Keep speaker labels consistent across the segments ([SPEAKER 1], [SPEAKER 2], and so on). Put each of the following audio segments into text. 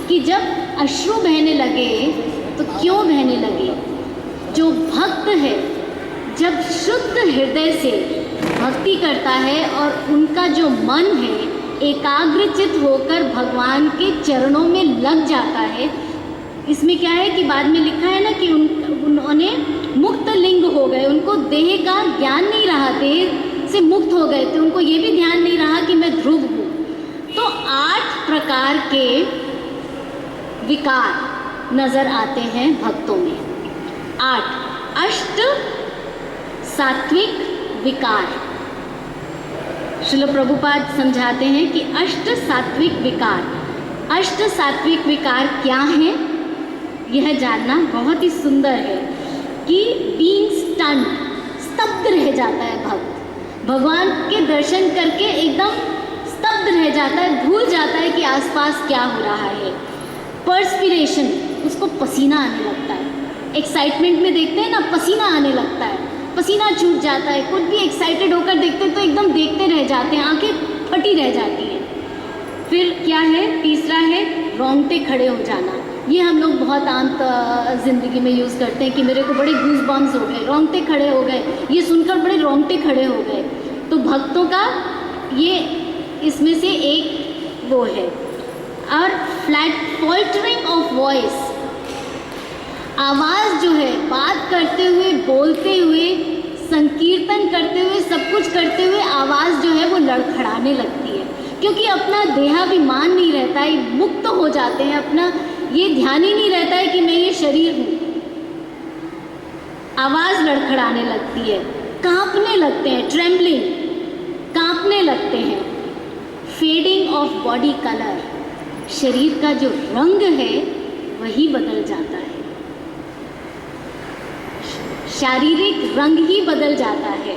[SPEAKER 1] कि जब अश्रु बहने लगे तो क्यों बहने लगे? जो भक्त है जब शुद्ध हृदय से भक्ति करता है और उनका जो मन है एकाग्रचित होकर भगवान के चरणों में लग जाता है। इसमें क्या है कि बाद में लिखा है ना कि उन्होंने मुक्त लिंग हो गए, उनको देह का ज्ञान नहीं रहा, देह से मुक्त हो गए थे, उनको ये भी ध्यान नहीं रहा कि मैं ध्रुव हूँ। तो 8 प्रकार के विकार नजर आते हैं भक्तों में। 8 अष्ट सात्विक विकार। श्रील प्रभुपाद समझाते हैं कि अष्ट सात्विक विकार, अष्ट सात्विक विकार क्या हैं यह जानना बहुत ही सुंदर है कि बीइंग स्टन्ड, स्तब्ध रह जाता है भक्त, भगवान के दर्शन करके एकदम स्तब्ध रह जाता है, भूल जाता है कि आसपास क्या हो रहा है। पर्स्पिरेशन, उसको पसीना आने लगता है। एक्साइटमेंट में देखते हैं ना, पसीना आने लगता है, पसीना छूट जाता है। कुछ भी एक्साइटेड होकर देखते हैं तो एकदम देखते रह जाते हैं, आंखें फटी रह जाती हैं। फिर क्या है? तीसरा है रोंगटे खड़े हो जाना। ये हम लोग बहुत आम जिंदगी में यूज़ करते हैं कि मेरे को बड़े गूज बम्स हो गए, रोंगटे खड़े हो गए, ये सुनकर बड़े रोंगटे खड़े हो गए। तो भक्तों का ये इसमें से एक वो है। और फ्लैट फॉल्टरिंग ऑफ वॉइस, आवाज़ जो है बात करते हुए, बोलते हुए, संकीर्तन करते हुए, सब कुछ करते हुए आवाज़ जो है वो लड़खड़ाने लगती है, क्योंकि अपना देहाभिमान नहीं रहता है, मुक्त हो जाते हैं, अपना ये ध्यान ही नहीं रहता है कि मैं ये शरीर हूँ। आवाज़ लड़खड़ाने लगती है, कांपने लगते हैं, ट्रेम्बलिंग, कांपने लगते हैं। फेडिंग ऑफ बॉडी कलर, शरीर का जो रंग है वही बदल जाता है, शारीरिक रंग ही बदल जाता है।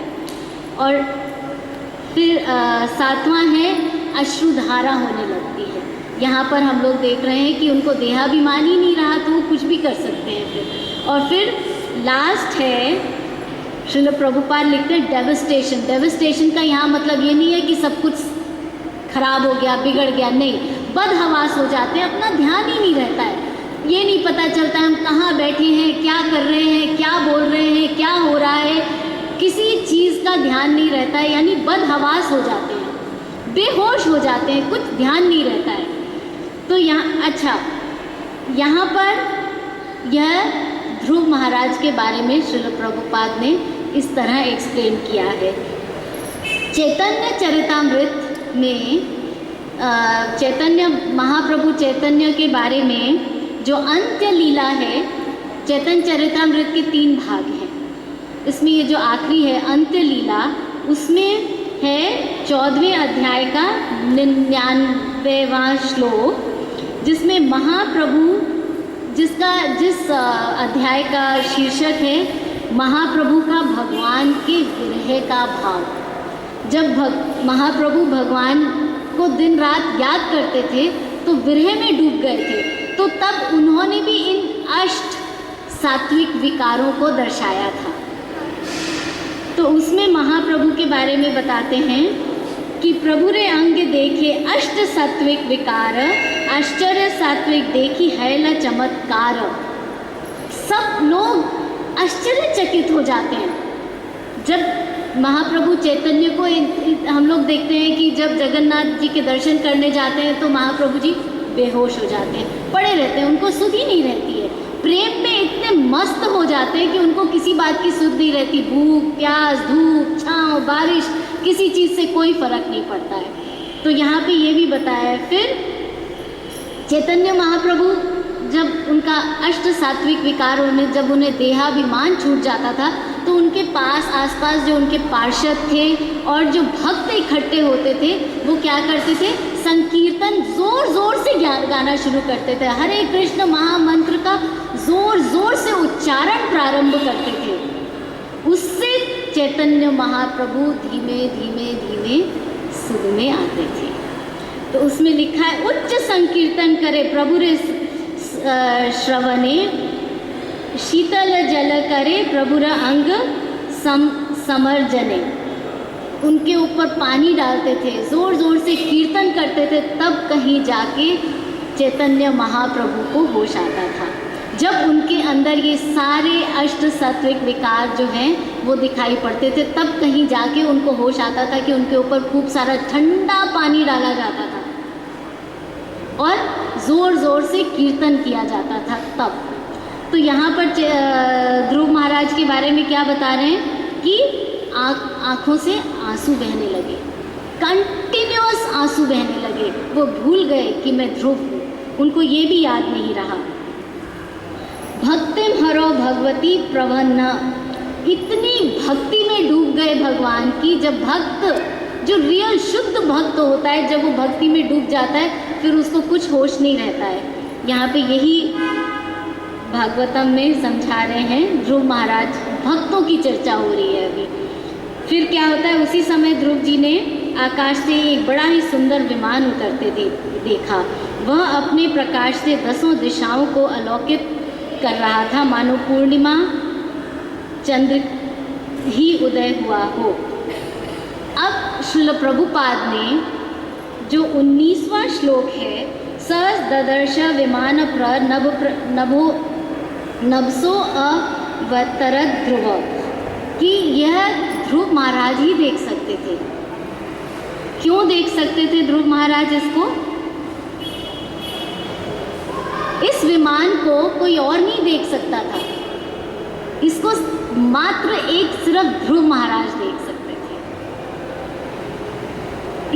[SPEAKER 1] और फिर 7वां है अश्रुधारा होने लगती है। यहाँ पर हम लोग देख रहे हैं कि उनको देहाभिमान ही नहीं रहा तो वो कुछ भी कर सकते हैं फिर। और फिर लास्ट है, श्रील प्रभुपाद लिखते हैं डेवस्टेशन। डेवस्टेशन का यहाँ मतलब ये नहीं है कि सब कुछ खराब हो गया, बिगड़ गया, नहीं, बदहवास हो जाते हैं, अपना ध्यान ही नहीं रहता है, ये नहीं पता चलता हम कहाँ बैठे हैं, क्या कर रहे हैं, क्या बोल रहे हैं, क्या हो रहा है, किसी चीज़ का ध्यान नहीं रहता है, यानी बदहवास हो जाते हैं, बेहोश हो जाते हैं, कुछ ध्यान नहीं रहता है। तो यहाँ पर यह ध्रुव महाराज के बारे में श्रील प्रभुपाद ने इस तरह एक्सप्लेन किया है। चैतन्य चरितामृत में चैतन्य महाप्रभु चैतन्य के बारे में जो अंत्य लीला है, चैतन्य चरितामृत के 3 भाग हैं। इसमें ये जो आखिरी है अंत्य लीला, उसमें है 14वें अध्याय का 99वां श्लोक, जिसमें महाप्रभु जिस अध्याय का शीर्षक है महाप्रभु का भगवान के विरह का भाव। जब महाप्रभु भगवान को दिन रात याद करते थे तो विरह में डूब गए थे, तो तब उन्होंने भी इन अष्ट सात्विक विकारों को दर्शाया था। तो उसमें महाप्रभु के बारे में बताते हैं कि प्रभु रे अंग देखे अष्ट सात्विक विकार, आश्चर्य सात्विक देखी हैला चमत्कार। सब लोग आश्चर्यचकित हो जाते हैं जब महाप्रभु चैतन्य को हम लोग देखते हैं कि जब जगन्नाथ जी के दर्शन करने जाते हैं तो महाप्रभु जी बेहोश हो जाते हैं, पड़े रहते हैं, उनको सुध ही नहीं रहती है, प्रेम में इतने मस्त हो जाते हैं कि उनको किसी बात की सुध नहीं रहती, भूख प्यास धूप छाँव बारिश किसी चीज़ से कोई फर्क नहीं पड़ता है। तो यहाँ पे ये भी बताया है। फिर चैतन्य महाप्रभु जब उनका अष्ट सात्विक विकार जब उन्हें देहाभिमान छूट जाता था तो उनके पास आसपास जो उनके पार्षद थे और जो भक्त इकट्ठे होते थे वो क्या करते थे, संकीर्तन जोर जोर से गाना शुरू करते थे, हरे कृष्ण महामंत्र का जोर जोर से उच्चारण प्रारंभ करते थे। उससे चैतन्य महाप्रभु धीमे धीमे धीमे सुध में आते थे। तो उसमें लिखा है उच्च संकीर्तन करे प्रभु रे श्रवणे, शीतल जल करे प्रभुर अंग समर्जने। उनके ऊपर पानी डालते थे, जोर जोर से कीर्तन करते थे, तब कहीं जाके चैतन्य महाप्रभु को होश आता था। जब उनके अंदर ये सारे अष्ट सात्विक विकार जो हैं वो दिखाई पड़ते थे, तब कहीं जाके उनको होश आता था कि उनके ऊपर खूब सारा ठंडा पानी डाला जाता था और ज़ोर ज़ोर से कीर्तन किया जाता था तब। तो यहाँ पर ध्रुव महाराज के बारे में क्या बता रहे हैं कि आँखों से आंसू बहने लगे, कंटिन्यूअस आंसू बहने लगे। वो भूल गए कि मैं ध्रुव हूँ, उनको ये भी याद नहीं रहा। भक्तिम हरो भगवती प्रवन्न, इतनी भक्ति में डूब गए भगवान की। जब भक्त, जो रियल शुद्ध भक्त होता है, जब वो भक्ति में डूब जाता है फिर उसको कुछ होश नहीं रहता है। यहाँ पे यही भागवतम में समझा रहे हैं ध्रुव महाराज, भक्तों की चर्चा हो रही है अभी। फिर क्या होता है, उसी समय ध्रुव जी ने आकाश से एक बड़ा ही सुंदर विमान उतरते देखा। वह अपने प्रकाश से 10 दिशाओं को अलौकित कर रहा था, मानो पूर्णिमा चंद्र ही उदय हुआ हो। अब श्रील प्रभुपाद ने जो 19वां श्लोक है, स ददर्श विमान नभो नभसो अवतरत ध्रुव, कि यह ध्रुव महाराज ही देख सकते थे। क्यों देख सकते थे ध्रुव महाराज इसको? इस विमान को कोई और नहीं देख सकता था, इसको मात्र एक सिर्फ ध्रुव महाराज देख सकते थे।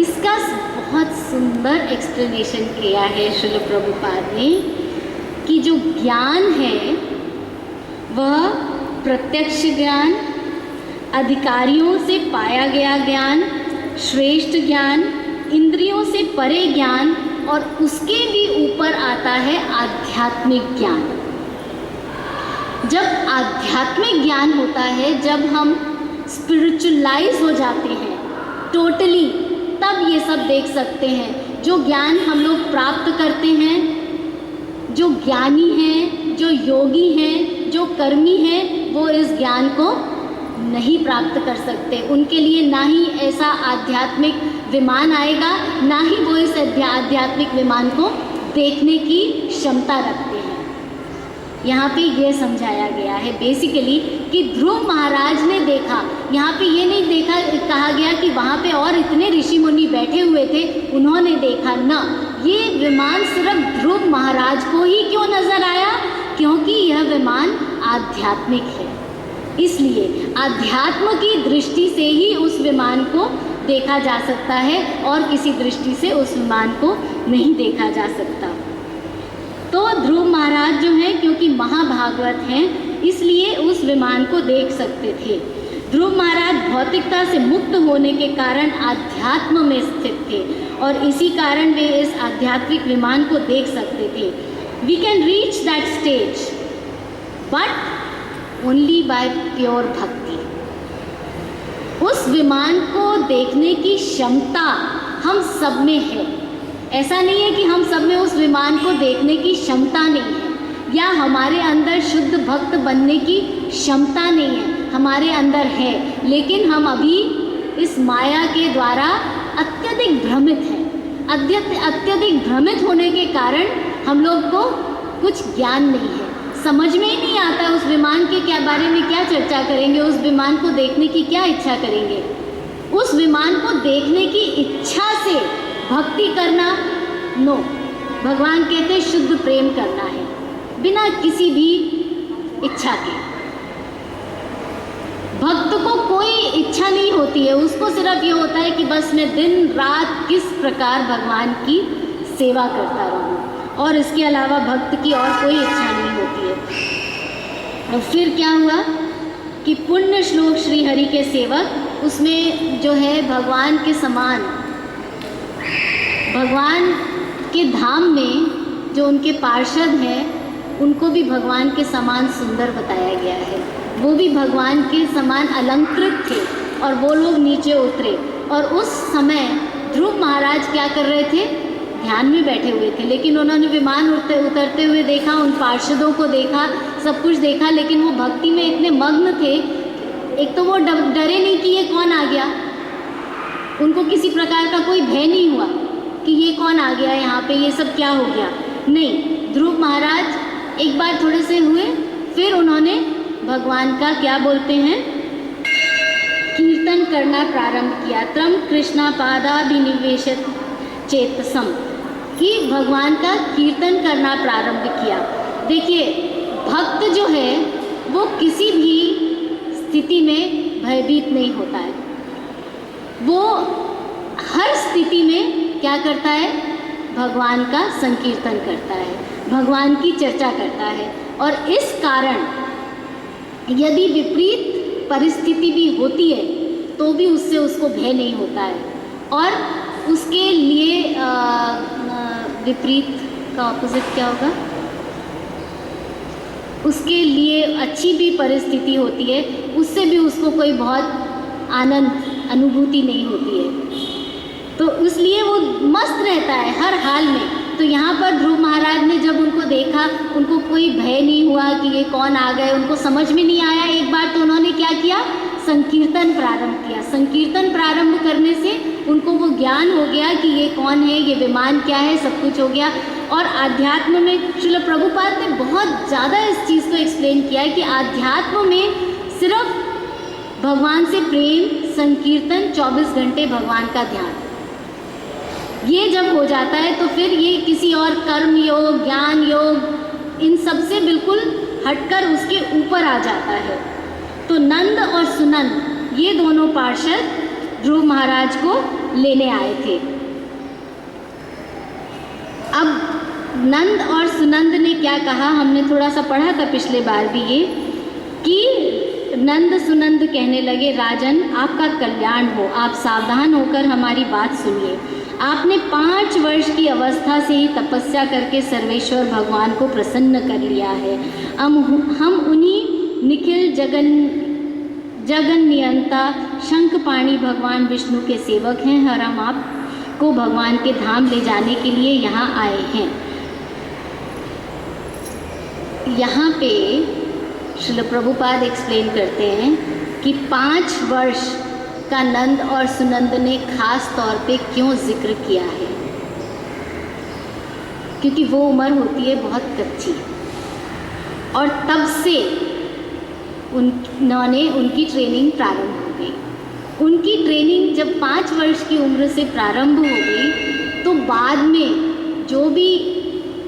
[SPEAKER 1] इसका बहुत सुंदर एक्सप्लेनेशन किया है श्रील प्रभुपाद ने कि जो ज्ञान है वह प्रत्यक्ष ज्ञान, अधिकारियों से पाया गया ज्ञान, श्रेष्ठ ज्ञान, इंद्रियों से परे ज्ञान, और उसके भी ऊपर आता है आध्यात्मिक ज्ञान। जब आध्यात्मिक ज्ञान होता है, जब हम स्पिरिचुअलाइज हो जाते हैं टोटली, तब ये सब देख सकते हैं। जो ज्ञान हम लोग प्राप्त करते हैं, जो ज्ञानी हैं, जो योगी हैं, जो कर्मी हैं, वो इस ज्ञान को नहीं प्राप्त कर सकते। उनके लिए ना ही ऐसा आध्यात्मिक विमान आएगा, ना ही वो इस आध्यात्मिक विमान को देखने की क्षमता रखते हैं। यहाँ पे ये समझाया गया है बेसिकली कि ध्रुव महाराज ने देखा। यहाँ पे ये नहीं देखा कहा गया कि वहाँ पे और इतने ऋषि मुनि बैठे हुए थे उन्होंने देखा, ना, ये विमान सिर्फ ध्रुव महाराज को ही क्यों नज़र आया? क्योंकि यह विमान आध्यात्मिक है, इसलिए अध्यात्म की दृष्टि से ही उस विमान को देखा जा सकता है और किसी दृष्टि से उस विमान को नहीं देखा जा सकता। तो ध्रुव महाराज जो हैं, क्योंकि महाभागवत हैं, इसलिए उस विमान को देख सकते थे। ध्रुव महाराज भौतिकता से मुक्त होने के कारण आध्यात्म में स्थित थे और इसी कारण वे इस आध्यात्मिक विमान को देख सकते थे। We can reach that stage but only by pure bhakti. उस विमान को देखने की क्षमता हम सब में है। ऐसा नहीं है कि हम सब में उस विमान को देखने की क्षमता नहीं है या हमारे अंदर शुद्ध भक्त बनने की क्षमता नहीं है, हमारे अंदर है, लेकिन हम अभी इस माया के द्वारा अत्यधिक भ्रमित हैं। अत्यधिक भ्रमित होने के कारण हम लोग को कुछ ज्ञान नहीं है, समझ में ही नहीं आता उस विमान के क्या बारे में क्या चर्चा करेंगे, उस विमान को देखने की क्या इच्छा करेंगे। उस विमान को देखने की इच्छा से भक्ति करना, नो, भगवान कहते शुद्ध प्रेम करना है बिना किसी भी इच्छा के। भक्त को कोई इच्छा नहीं होती है, उसको सिर्फ ये होता है कि बस मैं दिन रात किस प्रकार भगवान की सेवा करता रहूं, और इसके अलावा भक्त की और कोई इच्छा नहीं होती है। और फिर क्या हुआ कि पुण्य श्लोक श्री हरि के सेवक, उसमें जो है भगवान के समान, भगवान के धाम में जो उनके पार्षद हैं उनको भी भगवान के समान सुंदर बताया गया है। वो भी भगवान के समान अलंकृत थे और वो लोग नीचे उतरे। और उस समय ध्रुव महाराज क्या कर रहे थे? ध्यान में बैठे हुए थे, लेकिन उन्होंने विमान उतरते हुए देखा, उन पार्षदों को देखा, सब कुछ देखा, लेकिन वो भक्ति में इतने मग्न थे, एक तो वो डरे नहीं कि ये कौन आ गया, उनको किसी प्रकार का कोई भय नहीं हुआ कि ये कौन आ गया यहाँ पे, ये सब क्या हो गया, नहीं, ध्रुव महाराज एक बार थोड़े से हुए, फिर उन्होंने भगवान का क्या बोलते हैं, कीर्तन करना प्रारंभ किया। त्रम कृष्णा पादाभिनिवेशत चेतसम, कि भगवान का कीर्तन करना प्रारंभ किया। देखिए, भक्त जो है वो किसी भी स्थिति में भयभीत नहीं होता है, वो हर स्थिति में क्या करता है, भगवान का संकीर्तन करता है, भगवान की चर्चा करता है। और इस कारण यदि विपरीत परिस्थिति भी होती है तो भी उससे उसको भय नहीं होता है, और उसके लिए विपरीत का ऑपोजिट क्या होगा, उसके लिए अच्छी भी परिस्थिति होती है, उससे भी उसको कोई बहुत आनंद अनुभूति नहीं होती है, तो इसलिए वो मस्त रहता है हर हाल में। तो यहाँ पर ध्रुव महाराज ने जब उनको देखा, उनको कोई भय नहीं हुआ कि ये कौन आ गए, उनको समझ में नहीं आया एक बार, तो उन्होंने क्या किया, संकीर्तन प्रारंभ किया। संकीर्तन प्रारंभ करने से उनको वो ज्ञान हो गया कि ये कौन है, ये विमान क्या है, सब कुछ हो गया। और आध्यात्म में श्रील प्रभुपाद ने बहुत ज़्यादा इस चीज़ को एक्सप्लेन किया है कि आध्यात्म में सिर्फ भगवान से प्रेम, संकीर्तन, 24 घंटे भगवान का ध्यान, ये जब हो जाता है तो फिर ये किसी और कर्म योग, ज्ञान योग, इन सब से बिल्कुल हटकर उसके ऊपर आ जाता है। तो नंद और सुनंद ये दोनों पार्षद ध्रुव महाराज को लेने आए थे। अब नंद और सुनंद ने क्या कहा, हमने थोड़ा सा पढ़ा था पिछले बार भी ये, कि नंद सुनंद कहने लगे, राजन आपका कल्याण हो, आप सावधान होकर हमारी बात सुनिए। आपने 5 वर्ष की अवस्था से ही तपस्या करके सर्वेश्वर भगवान को प्रसन्न कर लिया है। हम उन्हीं निखिल जगन नियंता शंखपाणी भगवान विष्णु के सेवक हैं, और हम आपको भगवान के धाम ले जाने के लिए यहाँ आए हैं। यहाँ पे श्रील प्रभुपाद एक्सप्लेन करते हैं कि 5 वर्ष का नंद और सुनंद ने खास तौर पे क्यों जिक्र किया है, क्योंकि वो उम्र होती है बहुत कच्ची, और तब से उन्होंने उनकी ट्रेनिंग प्रारंभ हो गई। उनकी ट्रेनिंग जब 5 वर्ष की उम्र से प्रारंभ हो गई तो बाद में जो भी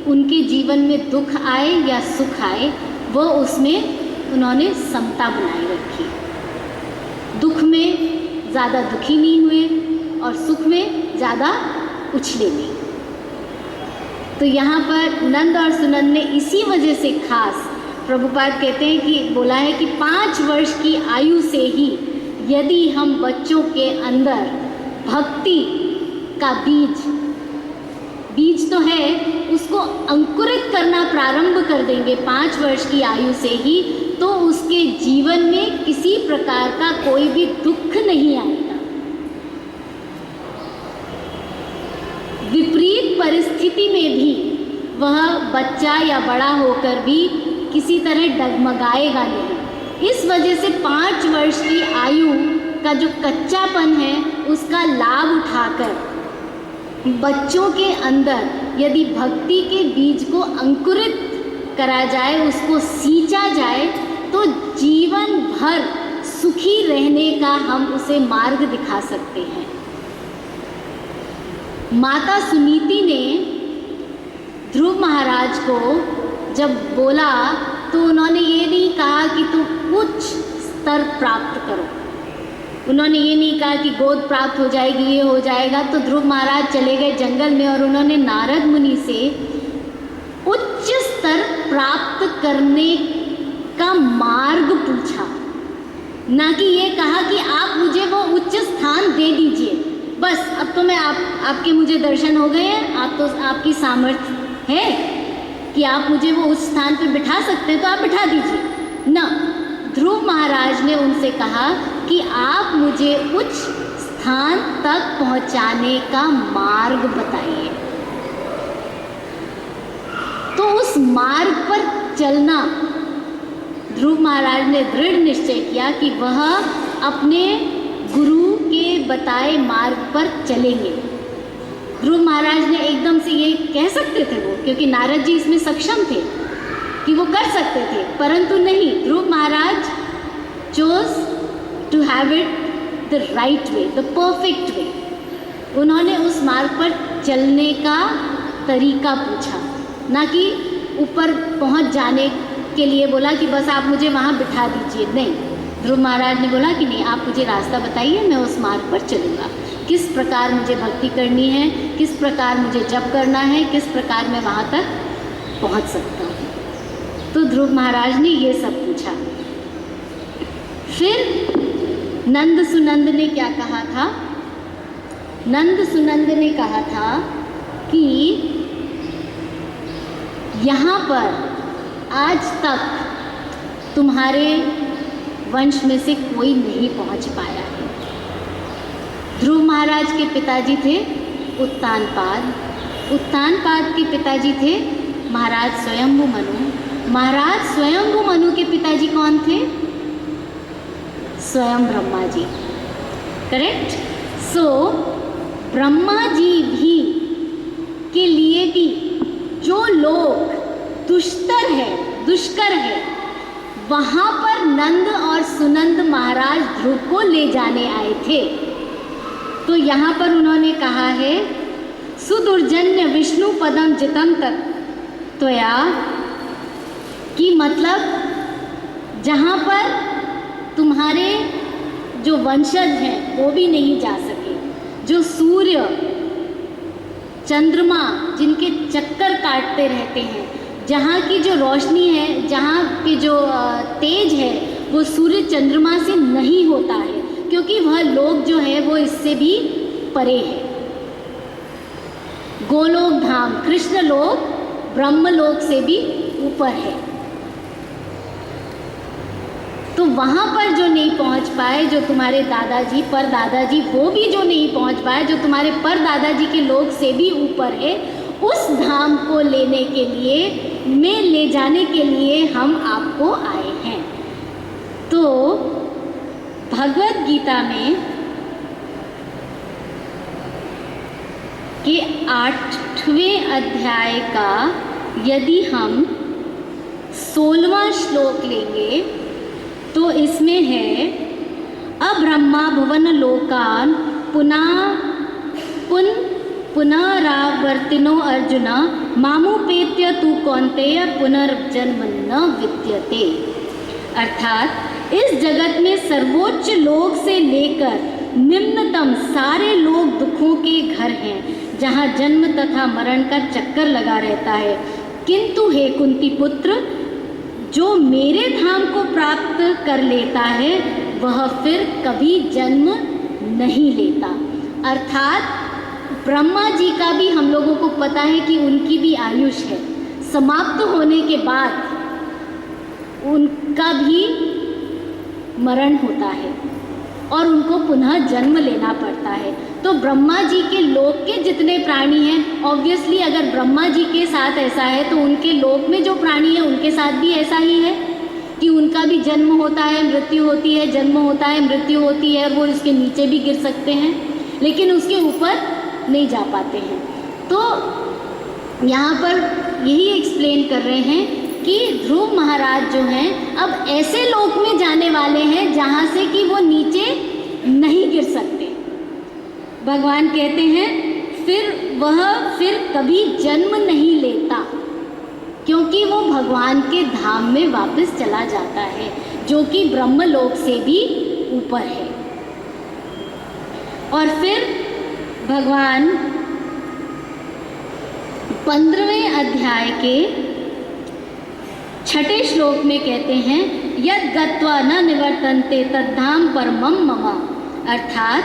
[SPEAKER 1] उनके जीवन में दुख आए या सुख आए, वो उसमें उन्होंने समता बनाए रखी। दुख में ज़्यादा दुखी नहीं हुए और सुख में ज़्यादा उछले नहीं। तो यहाँ पर नंद और सुनंद ने इसी वजह से खास प्रभुपाद कहते हैं कि बोला है कि 5 वर्ष की आयु से ही यदि हम बच्चों के अंदर भक्ति का बीज तो है, उसको अंकुरित करना प्रारंभ कर देंगे 5 वर्ष की आयु से ही, तो उसके जीवन में किसी प्रकार का कोई भी दुख नहीं आएगा। विपरीत परिस्थिति में भी वह बच्चा या बड़ा होकर भी किसी तरह डगमगाएगा नहीं। इस वजह से 5 वर्ष की आयु का जो कच्चापन है उसका लाभ उठाकर बच्चों के अंदर यदि भक्ति के बीज को अंकुरित करा जाए, उसको सींचा जाए, तो जीवन भर सुखी रहने का हम उसे मार्ग दिखा सकते हैं। माता सुनीति ने ध्रुव महाराज को जब बोला तो उन्होंने ये नहीं कहा कि तुम उच्च स्तर प्राप्त करो, उन्होंने ये नहीं कहा कि गोद प्राप्त हो जाएगी, ये हो जाएगा। तो ध्रुव महाराज चले गए जंगल में और उन्होंने नारद मुनि से उच्च स्तर प्राप्त करने का मार्ग पूछा, ना कि ये कहा कि आप मुझे वो उच्च स्थान दे दीजिए, बस अब तो मैं आपके मुझे दर्शन हो गए हैं, आप तो आपकी सामर्थ्य है कि आप मुझे वो उस स्थान पर बिठा सकते हैं तो आप बिठा दीजिए ना। ध्रुव महाराज ने उनसे कहा कि आप मुझे उच्च स्थान तक पहुंचाने का मार्ग बताइए। तो उस मार्ग पर चलना ध्रुव महाराज ने दृढ़ निश्चय किया कि वह अपने गुरु के बताए मार्ग पर चलेंगे। ध्रुव महाराज ने एकदम से ये कह सकते थे वो, क्योंकि नारद जी इसमें सक्षम थे कि वो कर सकते थे, परंतु नहीं, Dhruv Maharaj chose to have it the right way, the perfect way. उन्होंने उस मार्ग पर चलने का तरीका पूछा, ना कि ऊपर पहुंच जाने के लिए बोला कि बस आप मुझे वहाँ बिठा दीजिए। नहीं, ध्रुव महाराज ने बोला कि नहीं, आप मुझे रास्ता बताइए, मैं उस मार्ग पर चलूँगा। किस प्रकार मुझे भक्ति करनी है, किस प्रकार मुझे जप करना है, किस प्रकार मैं वहाँ तक पहुँच सकता हूँ। तो ध्रुव महाराज ने ये सब पूछा। फिर नंद सुनंद ने क्या कहा था? नंद सुनंद ने कहा था कि यहाँ पर आज तक तुम्हारे वंश में से कोई नहीं पहुँच पाया है। ध्रुव महाराज के पिताजी थे उत्तानपाद, उत्तानपाद के पिताजी थे महाराज स्वयंभू मनु, महाराज स्वयंभू मनु के पिताजी कौन थे? स्वयं ब्रह्मा जी। करेक्ट। सो ब्रह्मा जी भी के लिए भी जो लोग दुष्कर है, वहाँ पर नंद और सुनंद महाराज ध्रुव को ले जाने आए थे। तो यहाँ पर उन्होंने कहा है, सुदुर्जन्य विष्णु पदम जितम तक त्वया, कि मतलब जहाँ पर तुम्हारे जो वंशज हैं वो भी नहीं जा सके, जो सूर्य चंद्रमा जिनके चक्कर काटते रहते हैं, जहाँ की जो रोशनी है, जहाँ पे जो तेज है वो सूर्य चंद्रमा से नहीं होता है, क्योंकि वह लोक जो है वो इससे भी परे है। गोलोक धाम कृष्ण लोक ब्रह्मलोक से भी ऊपर है। तो वहाँ पर जो नहीं पहुँच पाए, जो तुम्हारे दादाजी पर दादाजी वो भी जो नहीं पहुँच पाए, जो तुम्हारे पर दादाजी के लोक से भी ऊपर है, उस धाम को लेने के लिए, में ले जाने के लिए हम आपको आए हैं। तो भगवद गीता में के 8वें अध्याय का यदि हम 16वां श्लोक लेंगे तो इसमें है, अब्रह्मा भुवन लोकान पुनरावर्तिनो अर्जुन मामुपेत्य तु कौन्तेय पुनर्जन्म न विद्यते। अर्थात इस जगत में सर्वोच्च लोक से लेकर निम्नतम सारे लोग दुखों के घर हैं, जहाँ जन्म तथा मरण का चक्कर लगा रहता है। किंतु हे कुंती पुत्र, जो मेरे धाम को प्राप्त कर लेता है वह फिर कभी जन्म नहीं लेता। अर्थात ब्रह्मा जी का भी हम लोगों को पता है कि उनकी भी आयुष है, समाप्त होने के बाद उनका भी मरण होता है और उनको पुनः जन्म लेना पड़ता है। तो ब्रह्मा जी के लोक के जितने प्राणी हैं, ऑब्वियसली अगर ब्रह्मा जी के साथ ऐसा है तो उनके लोक में जो प्राणी है उनके साथ भी ऐसा ही है कि उनका भी जन्म होता है, मृत्यु होती है, जन्म होता है, मृत्यु होती है, और वो इसके नीचे भी गिर सकते हैं लेकिन उसके ऊपर नहीं जा पाते हैं। तो यहाँ पर यही एक्सप्लेन कर रहे हैं कि ध्रुव महाराज जो हैं अब ऐसे लोक में जाने वाले हैं जहाँ से कि वो नीचे नहीं गिर सकते। भगवान कहते हैं फिर कभी जन्म नहीं लेता, क्योंकि वो भगवान के धाम में वापस चला जाता है जो कि ब्रह्मलोक से भी ऊपर है। और फिर भगवान 15वें अध्याय के 6ठे श्लोक में कहते हैं, यद गत्वा न निवर्तन्ते तद्धाम परमं मम। अर्थात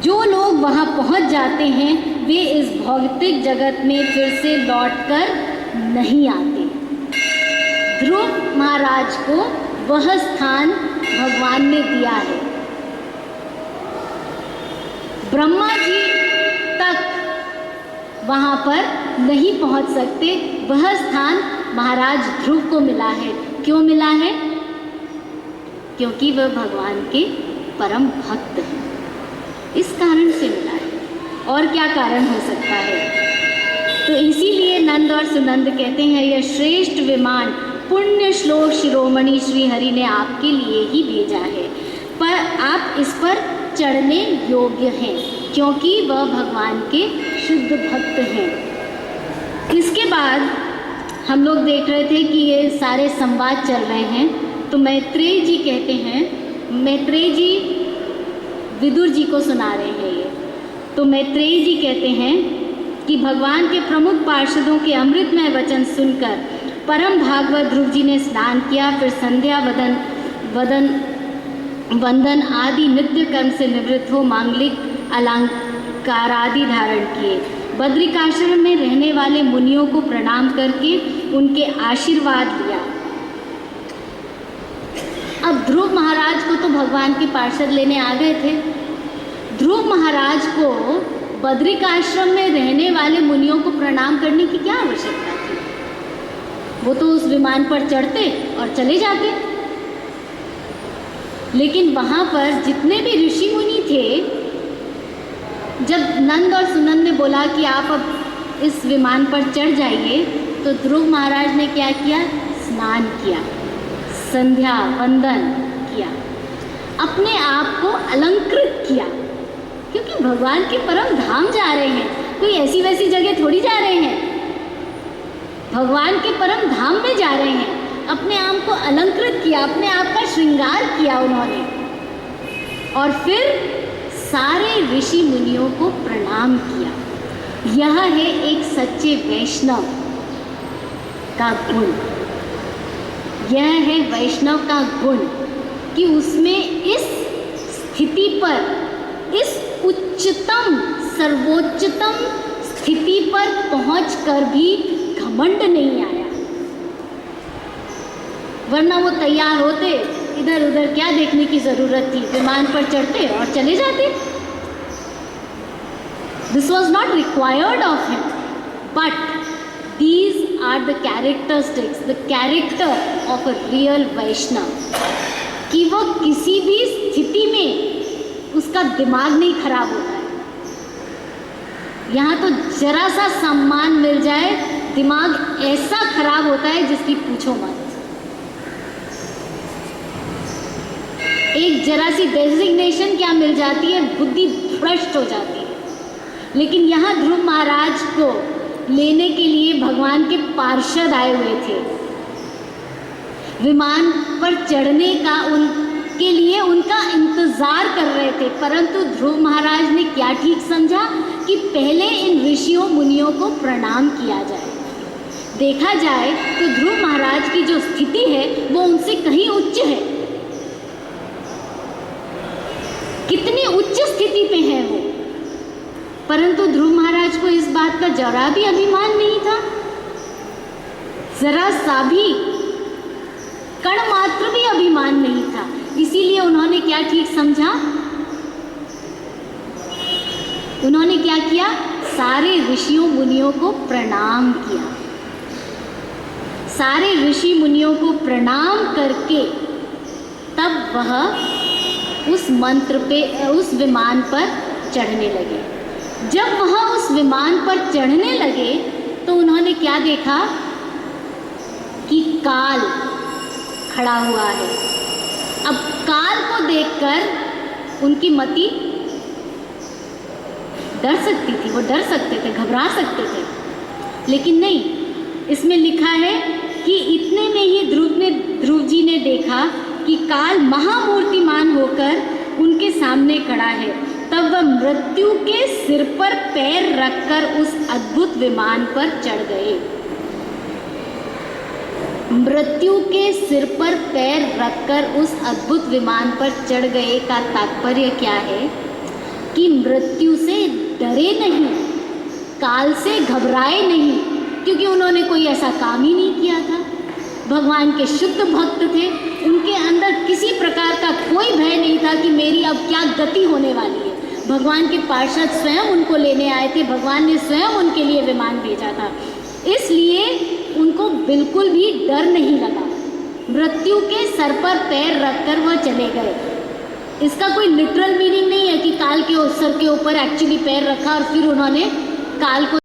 [SPEAKER 1] जो लोग वहाँ पहुँच जाते हैं वे इस भौतिक जगत में फिर से लौटकर नहीं आते। ध्रुव महाराज को वह स्थान भगवान ने दिया है। ब्रह्मा जी तक वहाँ पर नहीं पहुँच सकते, वह स्थान महाराज ध्रुव को मिला है। क्यों मिला है? क्योंकि वह भगवान के परम भक्त हैं, इस कारण से मिला है। और क्या कारण हो सकता है। तो इसीलिए नंद और सुनंद कहते हैं यह श्रेष्ठ विमान पुण्य श्लोक शिरोमणि श्री हरि ने आपके लिए ही भेजा है, पर आप इस पर चढ़ने योग्य हैं क्योंकि वह भगवान के शुद्ध भक्त हैं। इसके बाद हम लोग देख रहे थे कि ये सारे संवाद चल रहे हैं, तो मैत्रेय जी कहते हैं, मैत्रेय जी विदुर जी को सुना रहे हैं ये। तो मैत्रेय जी कहते हैं कि भगवान के प्रमुख पार्षदों के अमृतमय वचन सुनकर परम भागवत ध्रुव जी ने स्नान किया, फिर संध्या वंदन आदि नित्य कर्म से निवृत्त हो मांगलिक अलंकार आदि धारण किए। बद्रिकाश्रम में रहने वाले मुनियों को प्रणाम करके उनके आशीर्वाद लिया। अब ध्रुव महाराज को तो भगवान के पार्षद लेने आ गए थे। ध्रुव महाराज को बद्रिकाश्रम में रहने वाले मुनियों को प्रणाम करने की क्या आवश्यकता थी? वो तो उस विमान पर चढ़ते और चले जाते। लेकिन वहाँ पर जितने भी ऋषि मुनि थे, जब नंद और सुनंद ने बोला कि आप अब इस विमान पर चढ़ जाइए, तो ध्रुव महाराज ने क्या किया? स्नान किया, संध्या वंदन किया, अपने आप को अलंकृत किया, क्योंकि भगवान के परम धाम जा रहे हैं, कोई ऐसी वैसी जगह थोड़ी जा रहे हैं, भगवान के परम धाम में जा रहे हैं। अपने आप को अलंकृत किया, अपने आप का श्रृंगार किया उन्होंने, और फिर सारे ऋषि मुनियों को प्रणाम किया। यह है एक सच्चे वैष्णव का गुण, यह है वैष्णव का गुण कि उसमें इस स्थिति पर, इस उच्चतम सर्वोच्चतम स्थिति पर पहुंचकर भी घमंड नहीं आया, वरना वो तैयार होते, इधर उधर क्या देखने की ज़रूरत थी, विमान पर चढ़ते और चले जाते। This was not required of him, but these are the characteristics, the character of a real Vaishnav, कि वो किसी भी स्थिति में उसका दिमाग नहीं खराब होता है। यहाँ तो जरा सा सम्मान मिल जाए, दिमाग ऐसा खराब होता है जिसकी पूछो मत। एक जरा सी डेजिग्नेशन क्या मिल जाती है, बुद्धि भ्रष्ट हो जाती है। लेकिन यहाँ ध्रुव महाराज को लेने के लिए भगवान के पार्षद आए हुए थे, विमान पर चढ़ने का उनके लिए उनका इंतज़ार कर रहे थे, परंतु ध्रुव महाराज ने क्या ठीक समझा कि पहले इन ऋषियों मुनियों को प्रणाम किया जाए। देखा जाए तो ध्रुव महाराज की जो स्थिति है वो उनसे कहीं उच्च है। कितनी उच्च स्थिति पे है वो, परंतु ध्रुव महाराज को इस बात का जरा भी अभिमान नहीं था, जरा सा भी, कण मात्र भी अभिमान नहीं था। इसीलिए उन्होंने क्या ठीक समझा, उन्होंने क्या किया? सारे ऋषियों मुनियों को प्रणाम किया। सारे ऋषि मुनियों को प्रणाम करके तब वह उस मंत्र पे, उस विमान पर चढ़ने लगे। जब वह उस विमान पर चढ़ने लगे तो उन्होंने क्या देखा कि काल खड़ा हुआ है। अब काल को देखकर उनकी मति डर सकती थी, वो डर सकते थे, घबरा सकते थे, लेकिन नहीं, इसमें लिखा है कि इतने में ही ध्रुव जी ने देखा कि काल महामूर्तिमान होकर उनके सामने खड़ा है। तब वह मृत्यु के सिर पर पैर रखकर उस अद्भुत विमान पर चढ़ गए। मृत्यु के सिर पर पैर रखकर उस अद्भुत विमान पर चढ़ गए का तात्पर्य क्या है कि मृत्यु से डरे नहीं, काल से घबराए नहीं, क्योंकि उन्होंने कोई ऐसा काम ही नहीं किया था। भगवान के शुद्ध भक्त थे, उनके अंदर किसी प्रकार का कोई भय नहीं था कि मेरी अब क्या गति होने वाली है। भगवान के पार्षद स्वयं उनको लेने आए थे, भगवान ने स्वयं उनके लिए विमान भेजा था, इसलिए उनको बिल्कुल भी डर नहीं लगा। मृत्यु के सर पर पैर रखकर वह चले गए। इसका कोई लिटरल मीनिंग नहीं है कि काल के सर के ऊपर एक्चुअली पैर रखा और फिर उन्होंने काल को